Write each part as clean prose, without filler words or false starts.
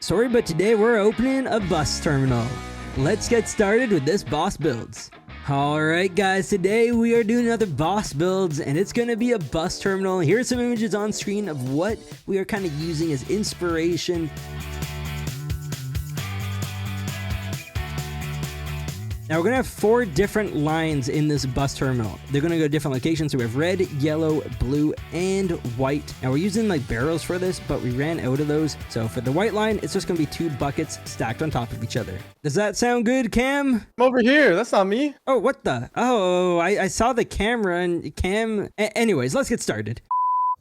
Sorry, but today we're opening a bus terminal. Let's get started with this boss builds. Alright guys, today we are doing another boss builds and it's gonna be a bus terminal. Here's some images on screen of what we are kind of using as inspiration. Now we're gonna have 4 different lines in this bus terminal. They're gonna go to different locations. So we have red, yellow, blue, and white. Now we're using like barrels for this, but we ran out of those. So for the white line, it's just gonna be 2 buckets stacked on top of each other. Does that sound good, Cam? I'm over here. That's not me. Oh, what the? Oh, I saw the camera and Cam. Anyways, let's get started.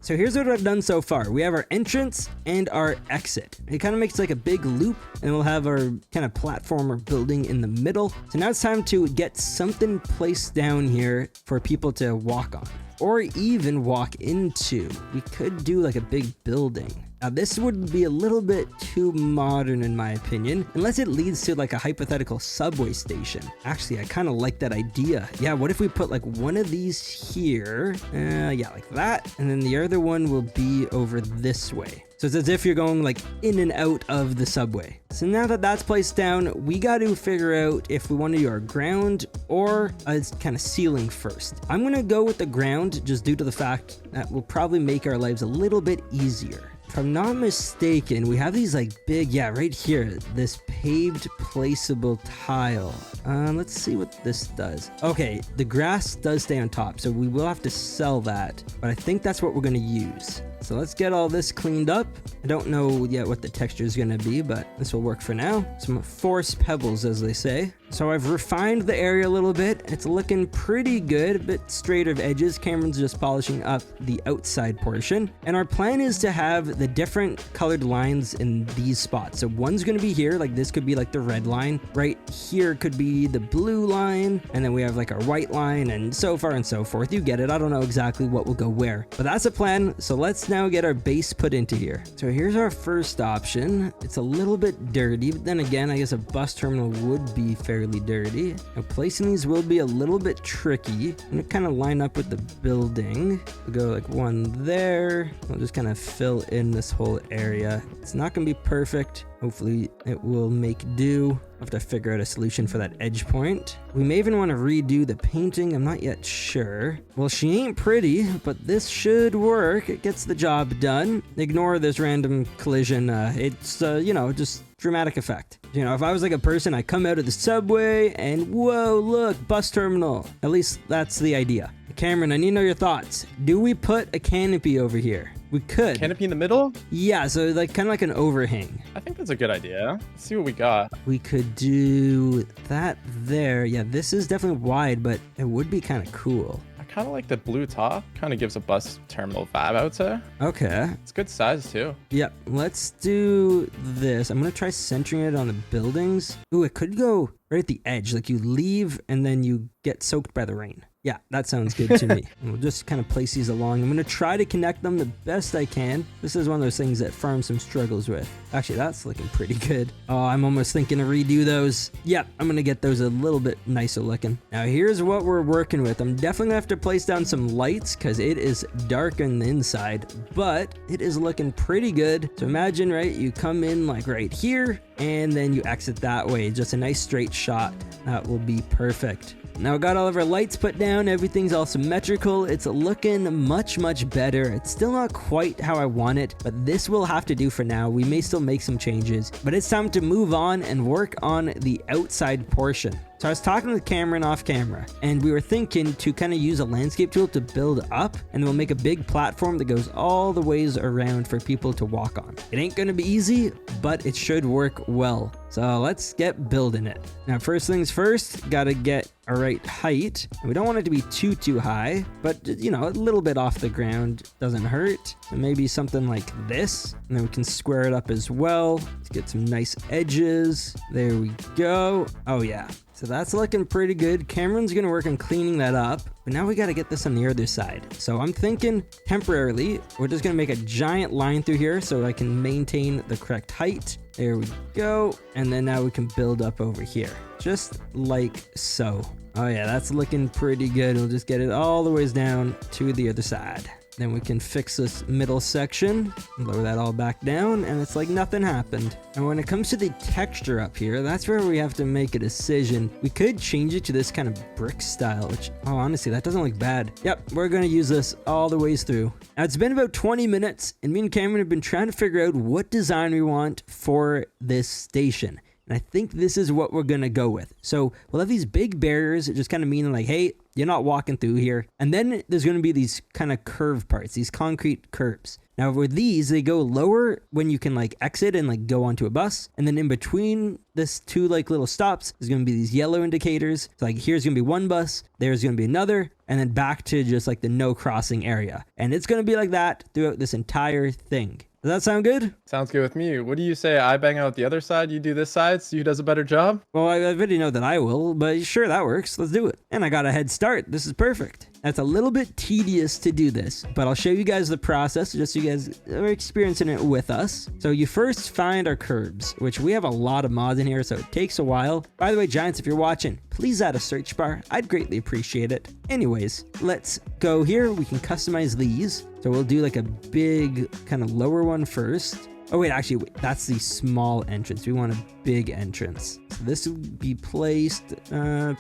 So here's what I've done so far. We have our entrance and our exit. It kind of makes like a big loop and we'll have our kind of platform or building in the middle. So now it's time to get something placed down here for people to walk on or even walk into. We could do like a big building. Now this would be a little bit too modern in my opinion, unless it leads to like a hypothetical subway station. Actually, I kind of like that idea. Yeah, what if we put like one of these here? Yeah, like that. And then the other one will be over this way. So it's as if you're going like in and out of the subway. So now that that's placed down, we got to figure out if we want to do our ground or a kind of ceiling first. I'm going to go with the ground just due to the fact that will probably make our lives a little bit easier. If I'm not mistaken, we have these like big, yeah, right here, this paved placeable tile. Let's see what this does. Okay, the grass does stay on top, so we will have to sell that, but I think that's what we're gonna use. So let's get all this cleaned up. I don't know yet what the texture is gonna be, but this will work for now. Some forced pebbles, as they say. So I've refined the area a little bit. It's looking pretty good, a bit straighter of edges. Cameron's just polishing up the outside portion. And our plan is to have the different colored lines in these spots. So one's gonna be here, like this could be like the red line. Right here could be the blue line. And then we have like our white line and so far and so forth. You get it. I don't know exactly what will go where, but that's a plan. So let's now get our base put into here. So here's our first option. It's a little bit dirty, but then again, I guess a bus terminal would be fairly dirty. Now placing these will be a little bit tricky. I'm gonna kind of line up with the building. We'll go like one there. We'll just kind of fill in this whole area. It's not gonna be perfect. Hopefully it will make do. I'll have to figure out a solution for that edge point. We may even want to redo the painting. I'm not yet sure. Well, she ain't pretty, but this should work. It gets the job done. Ignore this random collision. It's, you know, just dramatic effect. You know, if I was like a person, I come out of the subway and whoa, look, bus terminal. At least that's the idea. Cameron, I need to know your thoughts. Do we put a canopy over here? We could. Canopy in the middle? Yeah, so like kind of like an overhang. I think that's a good idea. Let's see what we got. We could do that there. Yeah, this is definitely wide, but it would be kind of cool. I kind of like the blue top. Kind of gives a bus terminal vibe, I would say. Okay. It's good size too. Yep, let's do this. I'm gonna try centering it on the buildings. Ooh, it could go right at the edge. Like you leave and then you get soaked by the rain. Yeah, that sounds good to me. And we'll just kind of place these along. I'm going to try to connect them the best I can. This is one of those things that Farmsim struggles with. Actually, that's looking pretty good. Oh, I'm almost thinking to redo those. Yep, I'm going to get those a little bit nicer looking. Now, here's what we're working with. I'm definitely going to have to place down some lights because it is dark on the inside, but it is looking pretty good. So imagine, right, you come in like right here and then you exit that way. Just a nice straight shot. That will be perfect. Now I got all of our lights put down, everything's all symmetrical, it's looking much better. It's still not quite how I want it, but this will have to do for now. We may still make some changes, but it's time to move on and work on the outside portion. So I was talking with Cameron off camera, and we were thinking to kind of use a landscape tool to build up, and we'll make a big platform that goes all the ways around for people to walk on. It ain't gonna be easy, but it should work well. So let's get building it. Now, first things first, gotta get a right height. We don't want it to be too high, but you know, a little bit off the ground doesn't hurt. And maybe something like this, and then we can square it up as well. Let's get some nice edges. There we go. Oh yeah. So that's looking pretty good. Cameron's gonna work on cleaning that up, but now we gotta get this on the other side. So I'm thinking temporarily, we're just gonna make a giant line through here so I can maintain the correct height. There we go. And then now we can build up over here, just like so. Oh yeah, that's looking pretty good. We'll just get it all the ways down to the other side. Then we can fix this middle section, lower that all back down, and it's like nothing happened. And when it comes to the texture up here, that's where we have to make a decision. We could change it to this kind of brick style, which, oh, honestly, that doesn't look bad. Yep, we're gonna use this all the ways through. Now, it's been about 20 minutes, and me and Cameron have been trying to figure out what design we want for this station. And I think this is what we're gonna go with. So we'll have these big barriers, just kind of meaning like, hey, you're not walking through here. And then there's gonna be these kind of curved parts, these concrete curbs. Now with these, they go lower when you can like exit and like go onto a bus. And then in between this two like little stops, there's gonna be these yellow indicators. So like here's gonna be one bus, there's gonna be another, and then back to just like the no crossing area. And it's gonna be like that throughout this entire thing. Does that sound good? Sounds good with me. What do you say? I bang out the other side, you do this side, so who does a better job? Well, I already know that I will, but sure, that works. Let's do it. And I got a head start. This is perfect. That's a little bit tedious to do this, but I'll show you guys the process just so you guys are experiencing it with us. So you first find our curbs, which we have a lot of mods in here, so it takes a while. By the way, Giants, if you're watching, please add a search bar. I'd greatly appreciate it. Anyways, let's go here. We can customize these. So we'll do like a big kind of lower one first. Oh wait, actually, wait, that's the small entrance. We want a big entrance. So this would be placed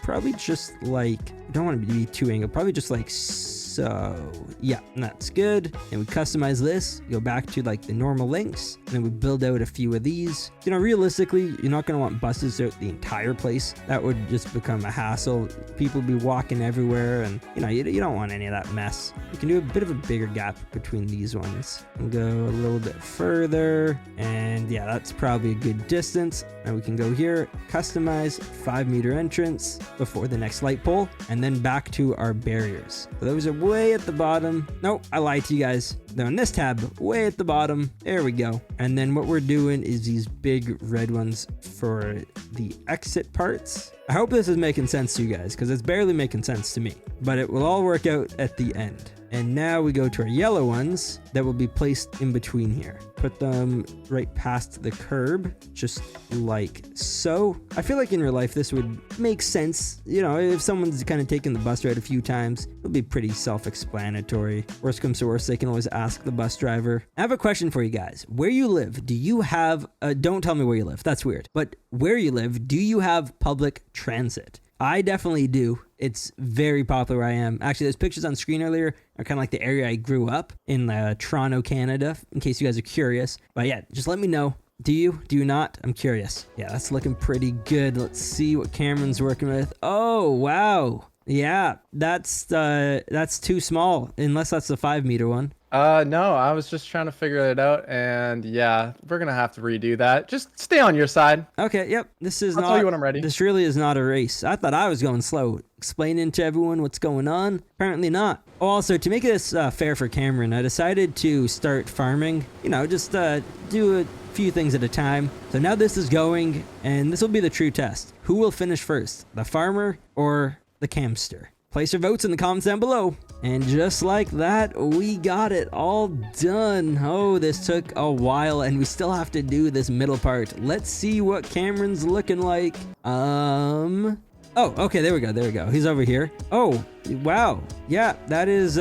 probably just like, I don't want it to be too angled, probably just like so. Yeah, that's good. And we customize this, go back to like the normal lengths, and then we build out a few of these. You know, realistically, you're not gonna want buses throughout the entire place. That would just become a hassle. People be walking everywhere, and you know, you don't want any of that mess. You can do a bit of a bigger gap between these ones and go a little bit further. And yeah, that's probably a good distance. And we can go here, customize 5-meter entrance before the next light pole, and then back to our barriers. So those are way at the bottom. Nope, I lied to you guys. They're on this tab, way at the bottom. There we go. And then what we're doing is these big red ones for the exit parts. I hope this is making sense to you guys, because it's barely making sense to me, but it will all work out at the end. And now we go to our yellow ones that will be placed in between here. Put them right past the curb, just like so. I feel like in real life, this would make sense. You know, if someone's kind of taken the bus ride a few times, it'll be pretty self-explanatory. Worst comes to worst, they can always ask the bus driver. I have a question for you guys. Where you live, do you have, don't tell me where you live, that's weird. But where you live, do you have public transit? I definitely do. It's very popular where I am. Actually, those pictures on screen earlier are kind of like the area I grew up in, Toronto, Canada, in case you guys are curious. But yeah, just let me know. Do you? Do you not? I'm curious. Yeah, that's looking pretty good. Let's see what Cameron's working with. Oh, wow. Yeah, that's too small, unless that's the 5-meter one. No, I was just trying to figure it out, and yeah, we're gonna have to redo that. Just stay on your side. Okay, yep. This is I'll tell you when I'm ready. This really is not a race. I thought I was going slow, explaining to everyone what's going on. Apparently not. Oh, also, to make this fair for Cameron, I decided to start farming. You know, just do a few things at a time. So now this is going, and this will be the true test. Who will finish first, the farmer or the camster? Place your votes in the comments down below. And just like that, we got it all done. Oh, this took a while, and we still have to do this middle part. Let's see what Cameron's looking like. Oh, okay, there we go. He's over here. Oh, wow. Yeah, that is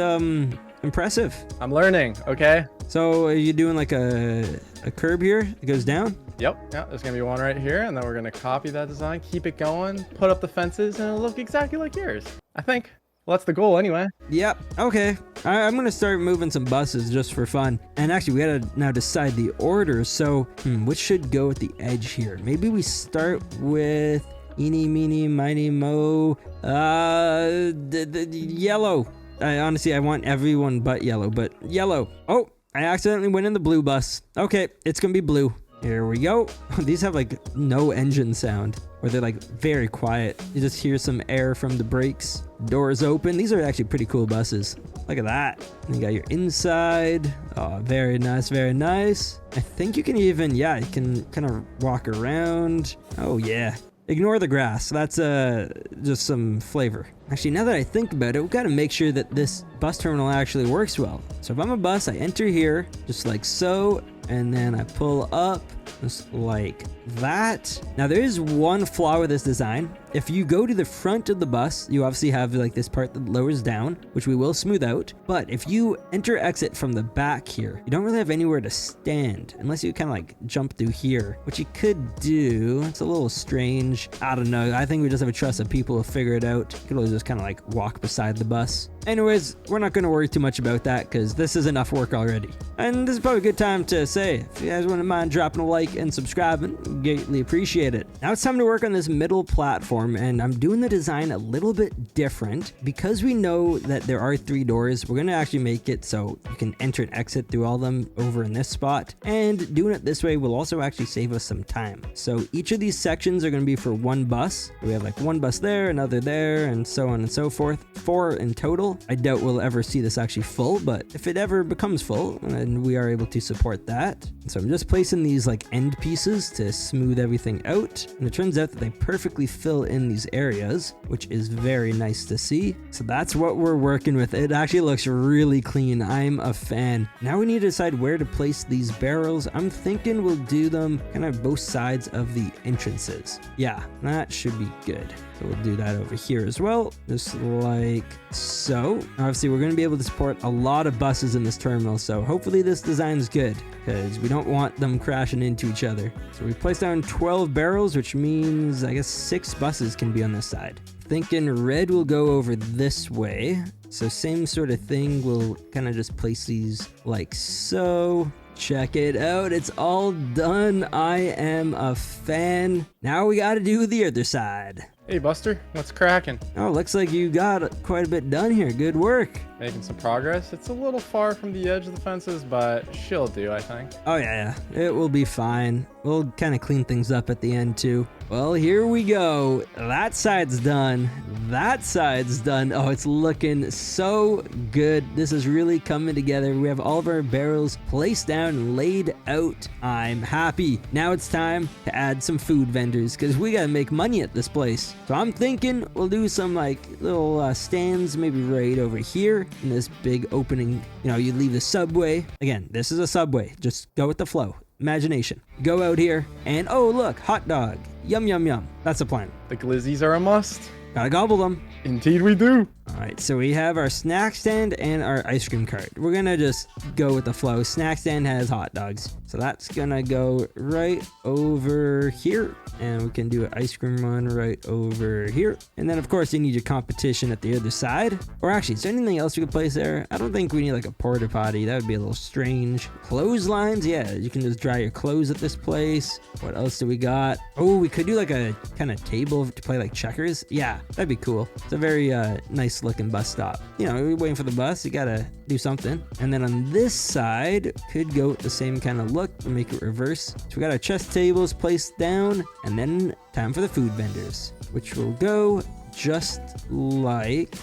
impressive. I'm learning, okay? So are you doing like a curb here that goes down? Yep, yeah, there's gonna be one right here, and then we're gonna copy that design, keep it going, put up the fences, and it'll look exactly like yours, I think. Well, that's the goal anyway. Yep, okay. I'm gonna start moving some buses just for fun. And actually, we gotta now decide the order, so which should go at the edge here? Maybe we start with eeny, meeny, miny, mo, the yellow. Honestly, I want everyone but yellow, but yellow. Oh, I accidentally went in the blue bus. Okay, it's gonna be blue. Here we go. These have like no engine sound, or they're like very quiet. You just hear some air from the brakes. Doors open. These are actually pretty cool buses. Look at that. And you got your inside. Oh, very nice, very nice. I think you can even, yeah, you can kind of walk around. Oh yeah. Ignore the grass. That's just some flavor. Actually, now that I think about it, we gotta make sure that this bus terminal actually works well. So if I'm a bus, I enter here, just like so, and then I pull up, just like that. Now there is one flaw with this design. If you go to the front of the bus, you obviously have like this part that lowers down, which we will smooth out. But if you enter exit from the back here, you don't really have anywhere to stand unless you kind of like jump through here, which you could do. It's a little strange. I don't know. I think we just have to trust that people will figure it out. You could always just kind of like walk beside the bus. Anyways, we're not going to worry too much about that because this is enough work already. And this is probably a good time to say, if you guys wouldn't mind dropping a like and subscribing, greatly appreciate it. Now it's time to work on this middle platform, and I'm doing the design a little bit different. Because we know that there are 3 doors, we're going to actually make it so you can enter and exit through all of them over in this spot. And doing it this way will also actually save us some time. So each of these sections are going to be for 1 bus. We have like 1 bus there, another there, and so on and so forth. 4 in total. I doubt we'll ever see this actually full, but if it ever becomes full, then we are able to support that. So I'm just placing these like end pieces to smooth everything out, and it turns out that they perfectly fill in these areas, which is very nice to see. So that's what we're working with. It actually looks really clean. I'm a fan. Now we need to decide where to place these barrels. I'm thinking we'll do them kind of both sides of the entrances. Yeah, that should be good. So we'll do that over here as well, just like so. Obviously, we're going to be able to support a lot of buses in this terminal, so hopefully this design is good because we don't want them crashing into each other. So we placed down 12 barrels, which means I guess 6 buses can be on this side. Thinking red will go over this way. So same sort of thing. We'll kind of just place these like so. Check it out. It's all done. I am a fan. Now we got to do the other side. Hey, Buster, what's cracking? Oh, looks like you got quite a bit done here. Good work. Making some progress. It's a little far from the edge of the fences, but she'll do, I think. Oh, yeah. It will be fine. We'll kind of clean things up at the end, too. Well, here we go. That side's done. That side's done. Oh, it's looking so good. This is really coming together. We have all of our barrels placed down, laid out. I'm happy. Now it's time to add some food vendors because we got to make money at this place. So I'm thinking we'll do some like little stands maybe right over here in this big opening. You know, you leave the subway. Again, this is a subway. Just go with the flow. Imagination. Go out here and oh look, hot dog. Yum, yum, yum. That's the plan. The glizzies are a must. Gotta gobble them. Indeed we do. All right, so we have our snack stand and our ice cream cart. We're gonna just go with the flow. Snack stand has hot dogs. So that's gonna go right over here. And we can do an ice cream one right over here. And then of course you need your competition at the other side. Or actually, is there anything else you could place there? I don't think we need like a porta potty. That would be a little strange. Clotheslines, yeah, you can just dry your clothes at this place. What else do we got? Oh, we could do like a kind of table to play like checkers. Yeah, that'd be cool. It's a very nice looking bus stop. You know, we're waiting for the bus, you gotta do something. And then on this side, could go with the same kind of look and make it reverse. So we got our chess tables placed down, and then time for the food vendors, which will go just like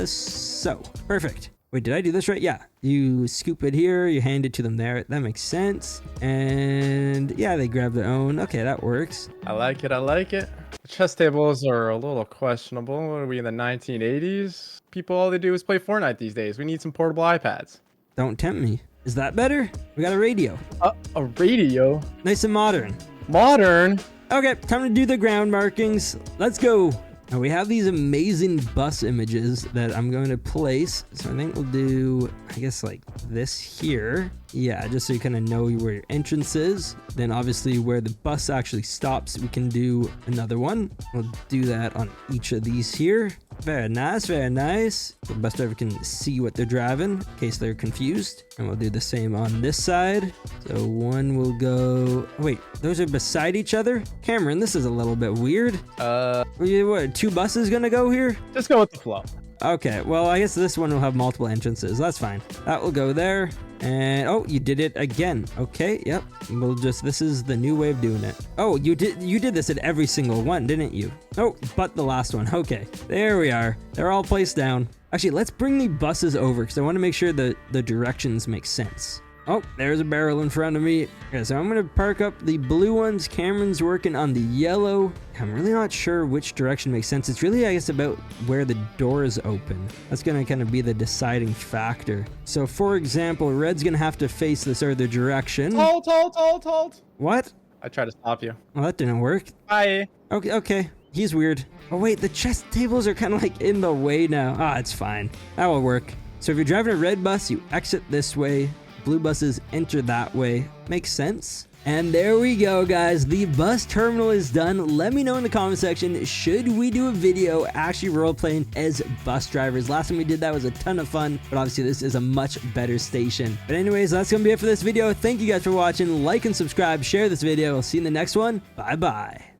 so. Perfect. Wait, did I do this right? Yeah. You scoop it here, you hand it to them there. That makes sense. And yeah, they grab their own. Okay, that works. I like it. I like it. The chess tables are a little questionable. What are we in the 1980s? People, all they do is play Fortnite these days. We need some portable iPads. Don't tempt me. Is that better? We got a radio. A radio? Nice and modern. Modern? Okay, time to do the ground markings. Let's go. Now we have these amazing bus images that I'm going to place. So I think we'll do, I guess like this here. Yeah, just so you kind of know where your entrance is. Then obviously where the bus actually stops, we can do another one. We'll do that on each of these here. Very nice, very nice. The bus driver can see what they're driving in case they're confused. And we'll do the same on this side. So one will go, wait, those are beside each other? Cameron, this is a little bit weird. What, 2 buses gonna go here? Just go with the flow. Okay, well, I guess this one will have multiple entrances. That's fine. That will go there. And oh, you did it again. Okay, yep. We'll just, this is the new way of doing it. Oh, you did this at every single one, didn't you? Oh, but the last one. Okay, there we are. They're all placed down. Actually, let's bring the buses over because I want to make sure that the directions make sense. Oh, there's a barrel in front of me. Okay, so I'm going to park up the blue ones. Cameron's working on the yellow. I'm really not sure which direction makes sense. It's really, I guess, about where the doors open. That's going to kind of be the deciding factor. So, for example, red's going to have to face this other direction. Halt. What? I tried to stop you. Well, that didn't work. Bye. Okay. He's weird. Oh wait, the chest tables are kind of like in the way now. Ah, it's fine. That will work. So if you're driving a red bus, you exit this way. Blue buses enter that way. Makes sense. And there we go, guys. The bus terminal is done. Let me know in the comment section, should we do a video actually role-playing as bus drivers? Last time we did that was a ton of fun, but obviously this is a much better station. But anyways, that's gonna be it for this video. Thank you guys for watching. Like and subscribe, share this video. I'll see you in the next one. Bye-bye.